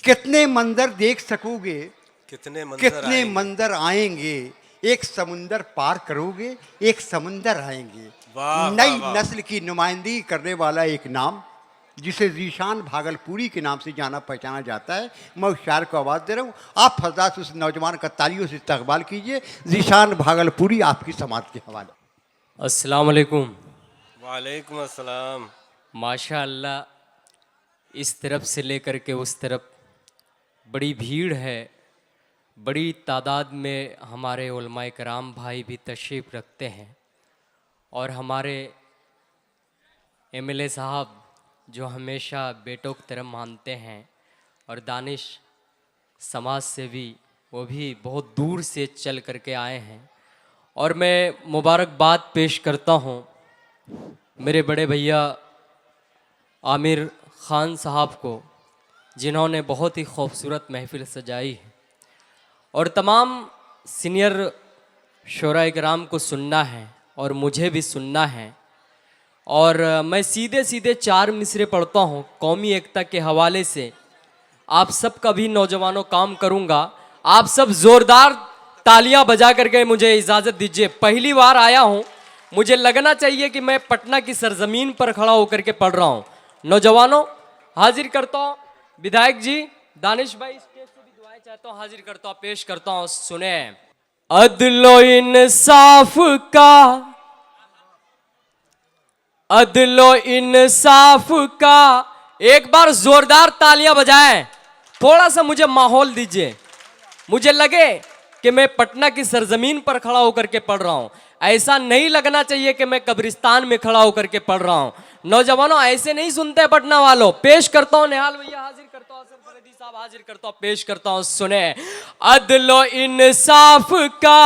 कितने मंदिर देख सकोगे, कितने कितने मंदिर आएंगे, एक समुंदर पार करोगे, एक समुंदर आएंगे। वाह वाह नई वाह। नस्ल की नुमाइंदगी करने वाला एक नाम, जिसे जीशान भागलपुरी के नाम से जाना पहचाना जाता है। मैं उस शायर को आवाज़ दे रहा हूँ, आप फजदार से उस नौजवान का तालियों से इस्तकबाल कीजिए। जीशान भागलपुरी आपकी समाज के हवाले। अस्सलाम वालेकुम। वालेकुम अस्सलाम। माशाअल्लाह, इस तरफ से लेकर के उस तरफ बड़ी भीड़ है, बड़ी तादाद में हमारे उलमाए कराम भाई भी तशरीफ़ रखते हैं और हमारे एमएलए साहब जो हमेशा बेटों की तरह मानते हैं और दानिश समाज से भी, वो भी बहुत दूर से चल करके आए हैं। और मैं मुबारकबाद पेश करता हूँ मेरे बड़े भैया आमिर ख़ान साहब को, जिन्होंने बहुत ही खूबसूरत महफ़िल सजाई है। और तमाम सीनियर शोराए किराम को सुनना है और मुझे भी सुनना है। और मैं सीधे सीधे 4 मिसरे पढ़ता हूँ कौमी एकता के हवाले से। आप सब का भी नौजवानों काम करूँगा, आप सब ज़ोरदार तालियां बजा करके मुझे इजाज़त दीजिए। पहली बार आया हूँ, मुझे लगना चाहिए कि मैं पटना की सरजमीन पर खड़ा होकर के पढ़ रहा हूँ। नौजवानों हाजिर करता हूँ, विधायक जी दानिश भाई स्टेज से भी दुआएं चाहता हूँ, हाजिर करता हूँ, पेश करता हूँ, सुने। अदलो इंसाफ का, अदलो इंसाफ का, एक बार जोरदार तालियां बजाएं। थोड़ा सा मुझे माहौल दीजिए, मुझे लगे कि मैं पटना की सरजमीन पर खड़ा होकर के पढ़ रहा हूं। ऐसा नहीं लगना चाहिए कि मैं कब्रिस्तान में खड़ा होकर के पढ़ रहा हूं। नौजवानों ऐसे नहीं सुनते पटना वालों। पेश करता हूं निहाल भैया, हाजिर करता हूं, असर फरीदी साहब हाजिर करता हूं, पेश करता हूं, सुने। अदलो इंसाफ का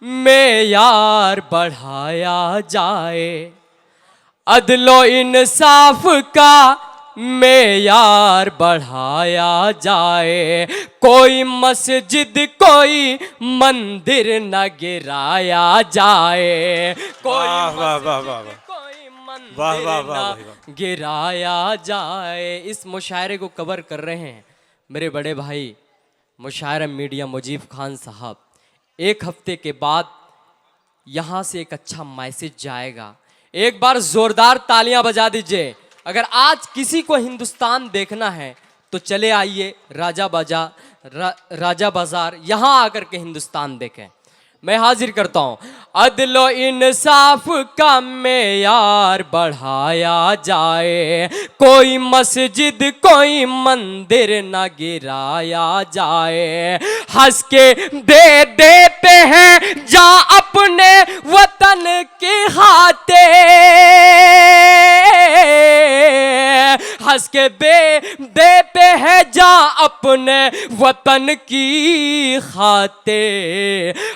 मेयार बढ़ाया जाए, अदलो इंसाफ का मेयार बढ़ाया जाए, कोई मस्जिद कोई मंदिर न गिराया जाए, कोई वाह वाह वाह वाह मस्जिद कोई वाह वाह मंदिर वाह न गिराया जाए। इस मुशायरे को कवर कर रहे हैं मेरे बड़े भाई मुशायरा मीडिया मुजीब खान साहब। एक हफ्ते के बाद यहाँ से एक अच्छा मैसेज जाएगा। एक बार जोरदार तालियां बजा दीजिए। अगर आज किसी को हिंदुस्तान देखना है तो चले आइए राजा बाजार, यहाँ आकर के हिंदुस्तान देखें। मैं हाजिर करता हूँ, अदलो इंसाफ का मेयार बढ़ाया जाए, कोई मस्जिद कोई मंदिर न गिराया जाए, हंस के दे देते हैं जा अपने वतन की खाते, हंस के देते हैं जा अपने वतन की खाते,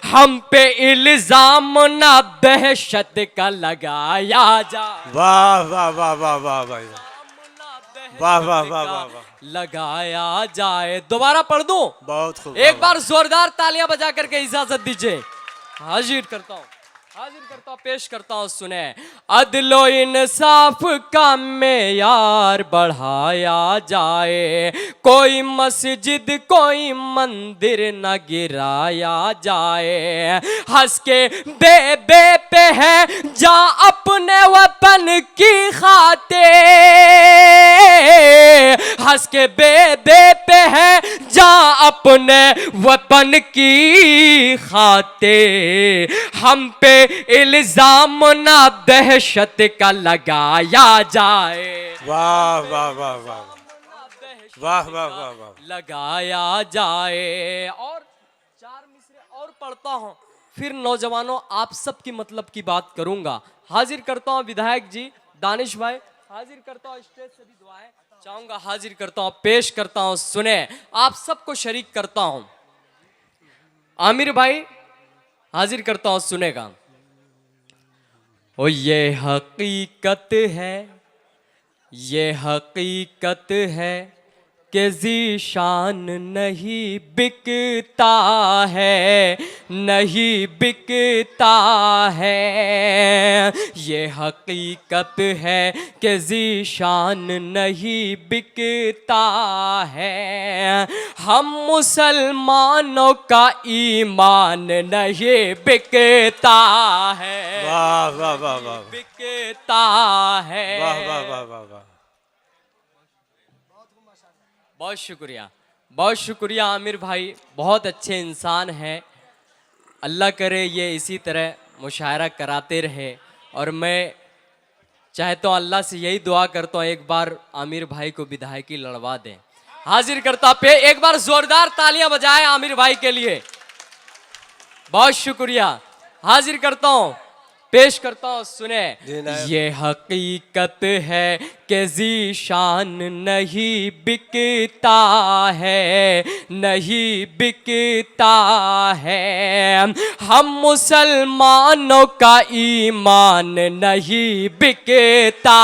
हम पे इल्जाम ना दहशत का लगाया जा। वाह वाह वाह वाह वाह भाई, वाह वाह वाह वाह वाह, लगाया जाए। दोबारा पढ़ दूं? बहुत खूब। एक बार जोरदार तालियां बजा करके इजाजत दीजिए। हाजिर करता हूं, हाजिर करता हूं, पेश करता हूं, सुने। अदलो इंसाफ का मेयार बढ़ाया जाए, कोई मस्जिद कोई मंदिर न गिराया जाए, हंस के दे देते हैं जा अपने वतन की खाते, हंस के दे देते हैं जा अपने वतन की खाते, हम पे इल्जाम ना दहशत का लगाया जाए। वाह वाह वाह वाह वाह वाह वाह वाह, लगाया जाए। और 4 मिसरे और पढ़ता हूं, फिर नौजवानों आप सब की मतलब की बात करूंगा। हाजिर करता हूं विधायक जी दानिश भाई, हाजिर करता हूं, स्टेज से भी दुआएं चाहूंगा, हाजिर करता हूं, पेश करता हूं, सुने। आप सबको शरीक करता हूं। आमिर भाई हाजिर करता हूं, सुनेगा। ओ ये हकीकत है, ये हकीकत है कि ज़ीशान नहीं बिकता है, नहीं बिकता है। ये हकीकत है कि ज़ीशान नहीं बिकता है। हम मुसलमानों का ईमान नहीं बिकता है, वाह वाह वाह वाह बिकता है। वाह वाह वाह वाह वाह। बहुत शुक्रिया आमिर भाई, बहुत अच्छे इंसान हैं। अल्लाह करे ये इसी तरह मुशायरा कराते रहे। और मैं चाहता हूँ, अल्लाह से यही दुआ करता हूँ, एक बार आमिर भाई को विधायकी लड़वा दें। हाजिर करता पे एक बार जोरदार तालियां बजाएं आमिर भाई के लिए। बहुत शुक्रिया। हाजिर करता हूँ, पेश करता हूँ, सुने। ये हकीकत है कि ज़ीशान नहीं बिकता है, नहीं बिकता है। हम मुसलमानों का ईमान नहीं बिकता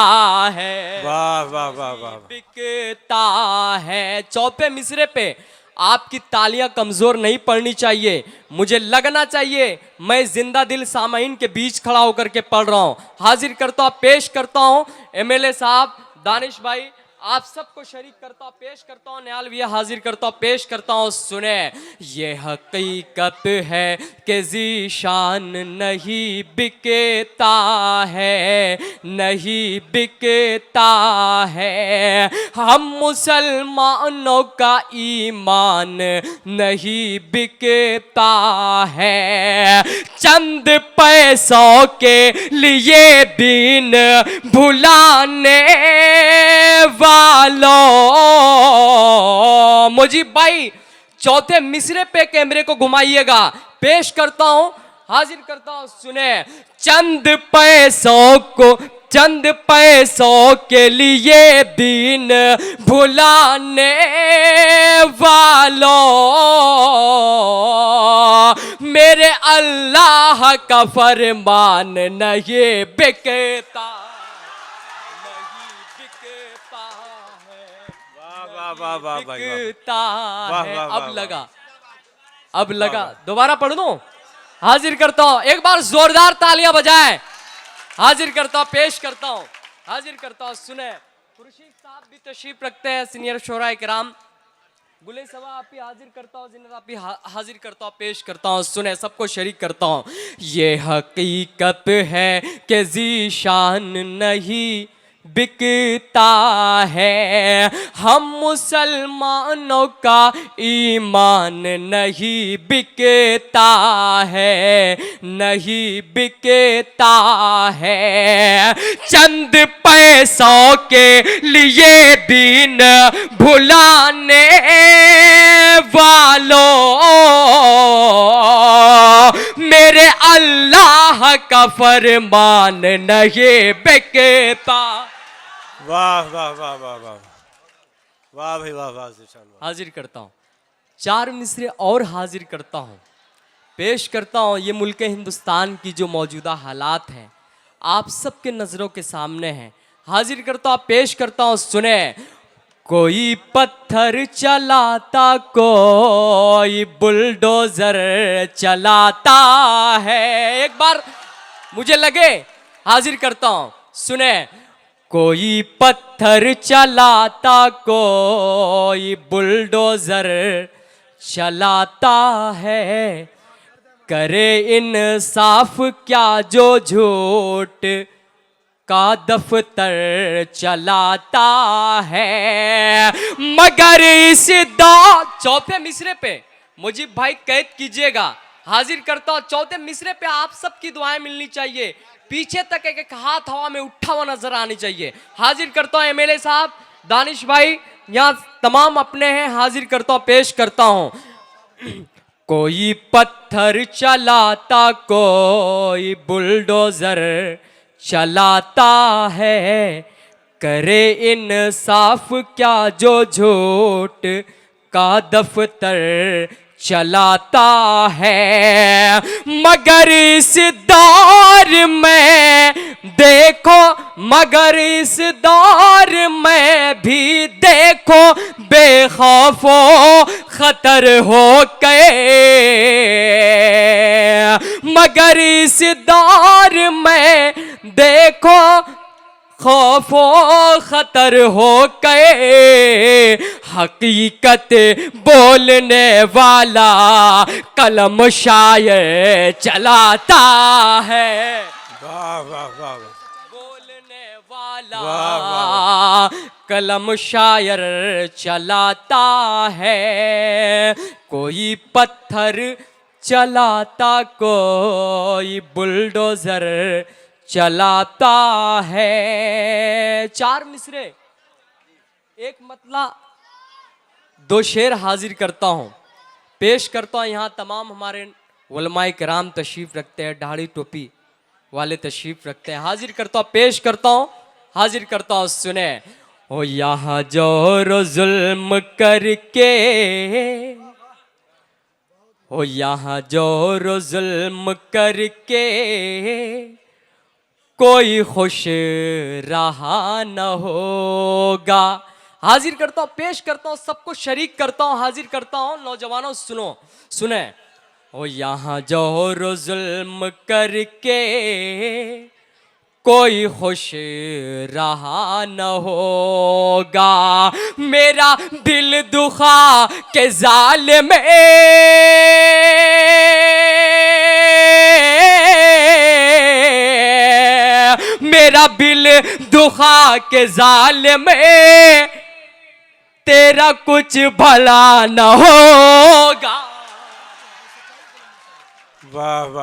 है, वाह वाह वाह वाह। बिकता है। चौथे मिसरे पे आपकी तालियां कमजोर नहीं पड़नी चाहिए, मुझे लगना चाहिए मैं जिंदा दिल सामाइन के बीच खड़ा होकर के पढ़ रहा हूं। हाजिर करता हूं, पेश करता हूं एमएलए साहब, दानिश भाई, आप सबको शरीक करता हूं, पेश करता हूं, न्याल भैया हाजिर करता हूं, पेश करता हूं, सुने। ये हकीकत है कि ज़ीशान नहीं बिकता है, नहीं बिकता है। हम मुसलमानों का ईमान नहीं बिकता है। चंद पैसों के लिए दीन भुलाने वालों। मुजीब भाई चौथे मिसरे पे कैमरे को घुमाइएगा, पेश करता हूं, हाजिर करता हूं, सुने। चंद पैसों के लिए दीन भुलाने वालों, मेरे अल्लाह का फरमान नहीं बिकता, वाह वाह वाह भाई वाह। बिकता वाह, है। वाह, वाह, अब लगा, दोबारा पढ़ दूं? हाजिर करता हूं, एक बार जोरदार तालियां बजाएं। हाजिर करता हूं, पेश करता हूं, हाजिर करता हूं, सुने। खुर्शीद साहब भी तशरीफ रखते हैं, सीनियर शोरा किराम। गुले सवा आप ही हाजिर करता हूं, जिन्हें आप ही हाजिर करता हूं, पेश करता हूं, सुने, सबको शरीक करता हूं। ये हकीकत है कि ज़ीशान नहीं बिकता है। हम मुसलमानों का ईमान नहीं बिकता है, नहीं बिकता है। चंद पैसों के लिए दीन भुलाने वालों, मेरे अल्लाह का फरमान नहीं बिकता। वाह वाह वाह वाह वाह वाह भाई वाह वाह। ज़ीशान वाह। हाजिर करता हूँ, चार मिसरे और हाजिर करता हूँ, पेश करता हूँ। ये मुल्क हिंदुस्तान की जो मौजूदा हालात हैं आप सबके नज़रों के सामने हैं। हाजिर करता हूँ, पेश करता हूँ, सुने। कोई पत्थर चलाता, कोई बुलडोजर चलाता है। एक बार मुझे लगे, हाजिर करता हूँ, सुने। कोई पत्थर चलाता, कोई बुलडोजर चलाता है। करे इंसाफ क्या जो झूठ का दफ्तर चलाता है। मगर इस चौथे मिसरे पे मुजीब भाई कैद कीजिएगा। हाजिर करता हूं, चौथे मिसरे पे आप सबकी दुआएं मिलनी चाहिए। पीछे तक एक एक हाथ हवा में उठा हुआ नजर आनी चाहिए। हाजिर करता हूं एमएलए साहब, दानिश भाई, यहाँ तमाम अपने हैं। हाजिर करता हूं, पेश करता हूं। कोई पत्थर चलाता, कोई बुलडोजर चलाता है। करे इंसाफ क्या जो झूठ का दफ्तर चलाता है, मगर इस दौर में देखो, मगर इस दौर में भी देखो बेखौफो खतर हो गए, मगर इस दौर में देखो खौफो खतर हो गए, हकीकत बोलने वाला कलम शायर चलाता है, वाह वाह वाह बोलने वाला वाह, कलम शायर चलाता है, कोई पत्थर चलाता, कोई बुलडोजर चलाता है। 4 मिसरे, एक मतला, 2 शेर हाजिर करता हूँ, पेश करता हूँ। यहाँ तमाम हमारे उलमाए किराम तशरीफ रखते हैं, दाढ़ी टोपी वाले तशरीफ रखते हैं। हाजिर करता हूँ, पेश करता हूँ, हाजिर करता हूँ, सुने। ओ यहाँ जोर जुल्म करके, ओ यहाँ जोर जुल्म करके कोई खुश रहा न होगा। हाजिर करता हूँ, पेश करता हूँ, सबको शरीक करता हूँ, हाजिर करता हूँ। नौजवानों सुनो, सुने। ओ यहाँ जोर जुल्म करके कोई खुश रहा न होगा, मेरा दिल दुखा के जालिम मेरा दिल दुखा के जालिम तेरा कुछ भला न होगा। वाह वाह।